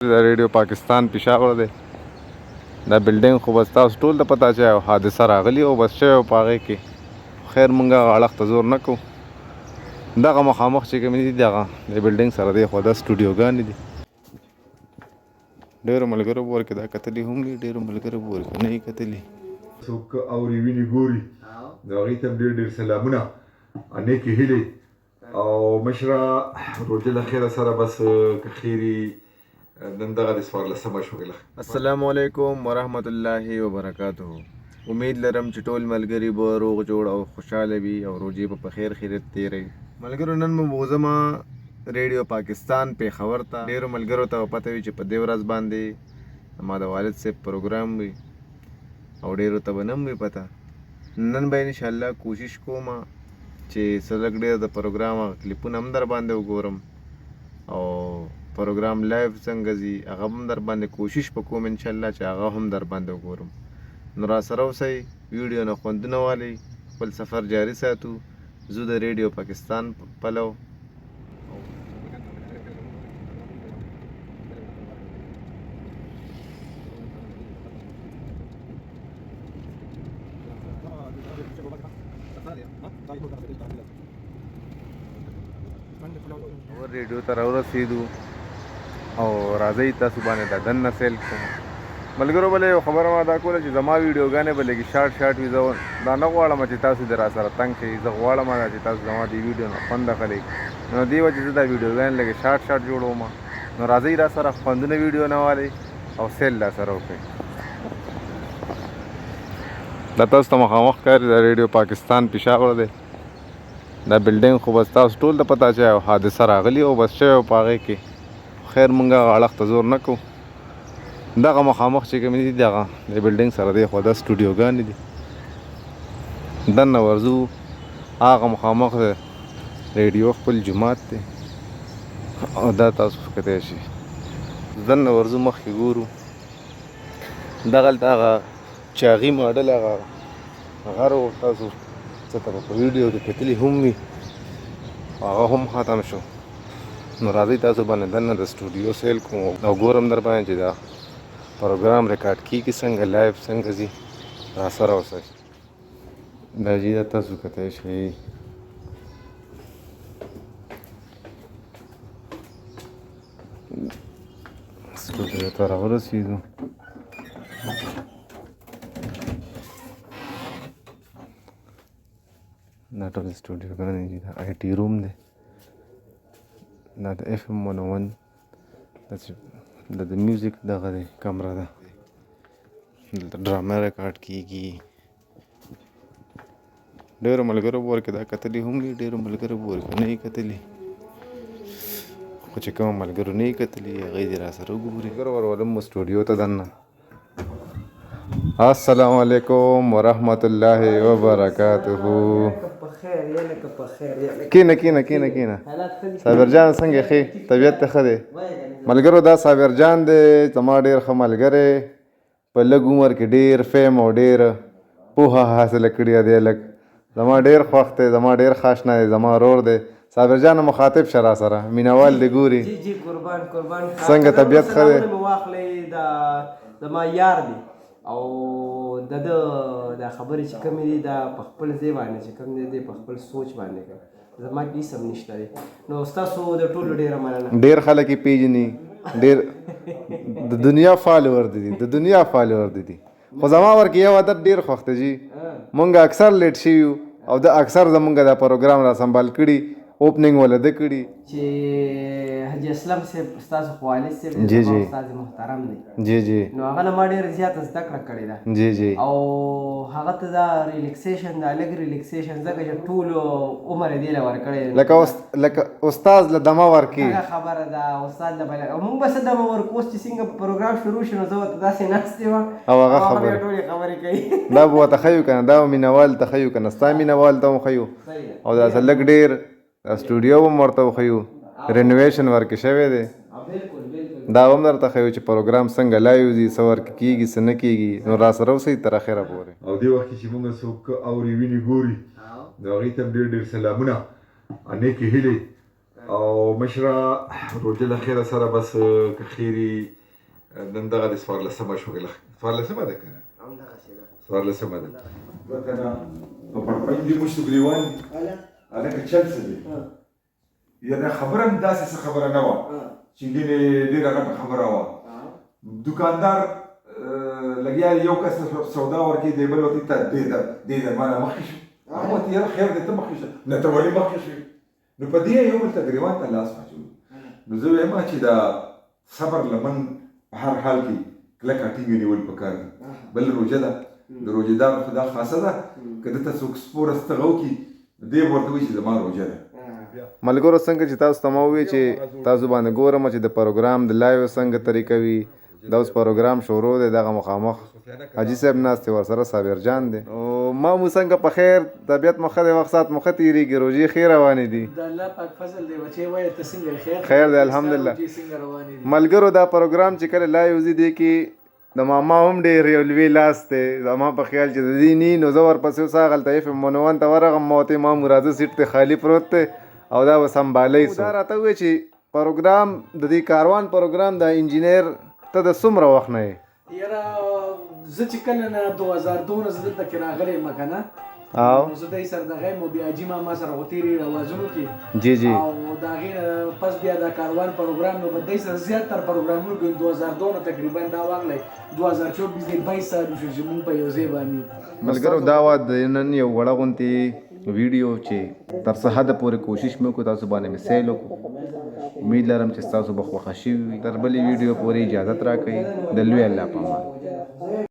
د ریډیو پاکستان پېښور دی. دا بلډینګ خو بس تاسو ټول ته پته چې یو حادثه راغلې او بس شوی په هغې کې خیر موږ هغه اړخ ته زور نه کوو. دغه مخامخ چې کومې دي دغه د بلډینګ سره دی خو دا سټوډیوګانې دي. ډېرو ملګرو به ورکې دا کتلي هم دي، ډېرو ملګرو به ورکې نه وي کتلي. څوک اوري ویني ګوري د هغوی ته ډېر ډېر سلامونه، نیکې هیلې او مشره روژه له خیره سره بس که خیري نن دغه د څوارلسمه شوې. السلام علیکم ورحمت الله وبرکاته. امید لرم چې ټول ملګري به روغ جوړ او خوشحاله وي او روژې به په خیر خیریت تېروي. ملګرو نن مو بوځمه ریډیو پاکستان پېښور ته. ډېرو ملګرو ته پته وي چې په دې ورځ باندې زما د والد صاحب پروګرام وي او ډېرو ته به نه وي پته. نن به انشاءالله کوشش کوم چې څه لږ ډېر د پروګرام کلیپونه هم در باندې وګورم او پروګرام لایف څنګه ځي هغه هم در باندې کوشش وکوم انشاءالله چې هغه هم در باندې وګورم. نو راسره اوسئ، ویډیو نه خوندونه والئ، خپل سفر جاري ساتو. زه د ریډیو پاکستان پلو. ریډیو ته راورسېدو او راځئ تاسو باندې دا دننه سیل کوم. ملګرو بله یو خبره ما دا کوله چې زما ویډیوګانې به لږې شارټ شارټ وي. زه دا نه غواړم چې تاسو د راسره تنګ شئ. زه غواړم چې تاسو زما د ویډیو نه خوند اخلئ. نو دې وجې زه دا ویډیوګانې لږې شارټ شارټ جوړوم. نو راځئ راسره خوندونه ویډیو نه والئ او سیل راسره وکړئ. دا تاسو ته مخامخ ښکاري دا ریډیو پاکستان پېښور دی. دا بلډینګ خو بس تاسو ټول ته پته چې یو حادثه راغلې او بس شوی په هغې کې خیر موږ هغه اړخ ته زور نه کوو. دغه مخامخ چې کومې دي دغه د بلډینګ سره دی خو دا سټوډیوګانې دي. دننه ورځو هغه مخامخ ریډیو خپل جومات دی او دا تاسو کتی شي. دننه ورځو مخکې ګورو دغلته هغه چاغي ماډل هغه غر و، تاسو څه ته به په ویډیو کې کتلي هم وي، هغه هم ختم شو. نو راځئ تاسو باندې دننه د سټوډیو سیل کوم او ګورم در باندې چې دا پروګرام ریکارډ کېږي څنګه، لایف څنګه ځي. راسره اوسئ. دا جي دا تاسو کتی شئ. سټوډیو ته راورسېدو. دا ټول سټوډیوګانې دي. دا آی ټي روم دی. دا د FM 101 دا د میوزیک دغه دی کمره ده. دلته ډرامه ریکارډ کېږي. ډېرو ملګرو به ورکې دا کتلي هم دي، ډېرو ملګرو به ورکې نه وي کتلي. خو چې کومو ملګرو نه وي کتلي هغوی دې راسره وګوري. ملګرو ورولم مو سټوډیو ته دننه. السلام علیکم ورحمت الله وبرکاته. کینه کینه کینه کینه. صابر جان څنګه ښې؟ طبیعت ته ښه دی؟ ملګرو دا صابر جان دی زما ډېر ښه ملګری. په لږ عمر کې ډېر فیم او ډېر پوهه حاصله کړې دی. لږ زما ډېر خوښ دی، زما ډېر ښه اشنا دی، زما ورور دی. صابر جان مخاطب شه راسره، مینهوال دی ګوري. جی جی قربان قربان. څنګه طبیعت ښه دی؟ واخلئ دا زما یار دی او د خبرې چې کومې دي دا په خپل ځای باندې چې کوم دی په خپل سوچ باندې کوي. زما کې هېڅ هم نشته دی. نو ستاسو د ټولو ډېره مننه. ډېر خلک یې پېژني، ډېر د دنیا فالوور دي، د دنیا فالوور دي. خو زما ورکې یو عادت ډېر خوښ دی جي. مونږ اکثر لیټ شوي یو او د اکثر زمونږ دا پروګرام را سنبال کړي، اوپننګ ولا ده کړي چې حاجي اسلم صاحب ستاسو خو والد صاحب جی جی استاد محترم دی. جی جی نو هغه نه ما ډېره زیاته زده کړه کړې ده. جی جی او هغه ته دا ریلیکسیشن دا لږ ریلیکسیشن ځکه چې ټول عمر یې دې له ورکړی لکه استاد له دمه ورکي. هغه خبره ده استاد له بله موږ به څه دمه ورکو. اوس چې څنګه پروګرام شروع شو نو زه ورته داسې ناستې وم او هغه خبرې ټولې خبرې کوي. دا به ورته ښیو که نه، دا به مینهوال ته ښیو که نه، ستا مینهوال ته هم ښیو او داسې لږ ډېر سټوډیو هم ورته وښیو. رینوویشن ورکې شوی دی. دا هم درته ښیو چې پروګرام څنګه لایو ځي، څه ورکې کېږي څه نه کېږي. نو راسره اوسئ تر اخره پورې. او دې وخت کې چې موږ څوک اوري ویني ګوري د هغوی ته ډېر ډېر سلامونه، نیکې هیلې او مشره روجه له خیره سره بس که خیری نن دغه د سوارلسمه شوګله سوارلسمه ده کنه سوارلسمه ده کنه په پړپړې دی مشت ګریوان الکه چل څه دی یعنی خبره هم داسې څه خبره نه وه چې ډېره غټه خبره وه دکاندار لګیا یو کس سودا ورکړي دی بل ورته ته دې درمانه مخکې شو هغه ورته یاره خیر دی ته مخکې شه نه ته ولې مخکې شوې نو په دې یو بل ته ګریوان ته لاس واچوي نو زه وایم چې دا صبر لمن په هر حال کې کلکه ټینګه نیول پکار دي بل روژه ده د روژهدار خو دا خاصه ده که دته څوک سپوره ستغه وکړي دی ورته وایي چې زما روژه ده ملګرو څنګه چې تاسو ته ما وویل چې تاسو باندې ګورم چې د پروګرام د لایو څنګه طریقه وي دا اوس پروګرام شروع دی دغه مخامخ حاجي صاحب ناست دی ورسره صابر جان دی او ما مو څنګه په خیر طبیعت مو ښه دی وخت ساعت مو ښه تېرېږي روژې ښې روانې دي د الله پاک فضل دی بچې وایه ته څنګه خیر دی الحمدلله څنګه روانې دي ملګرو دا پروګرام چې کله لایو ځي دی کې د ماما هم ډېر یو لوی لاس دی زما په خیال چې د دې نی نو زه ورپسې اوس هغلته اف ام 101 ته ورغلم ما ورته ما راځه سیټ ته خالي پروت دی او دا به سمبالی سو دا راته ووایي چې پروګرام د دې کاروان پروګرام د انجینیر ته د څومره وخت نه یې یاره زه چې کله نه 2002 زه دلته کې راغلی یم که نه او زه دی سره دغه یم او بیا حاجي ماما سره خو تېرې روازونو کې جی جی او د هغې نه پس بیا دا کاروان پروګرام نو به دی سره زیاتر پروګرامونو کې 2002 نه تقریبا دا واغلی 2024 دی 22 سال شو چې مونږ په یو ځای باندې ملګرو دا وه د نن یو وړه غوندې ویډیو چې تر څه حده پورې کوشش مې وکړو تاسو باندې مې سیل وکړو امید لرم چې ستاسو به خوښه شوي وي تر بلې ویډیو پورې اجازت راکوئ د لوی الله په امان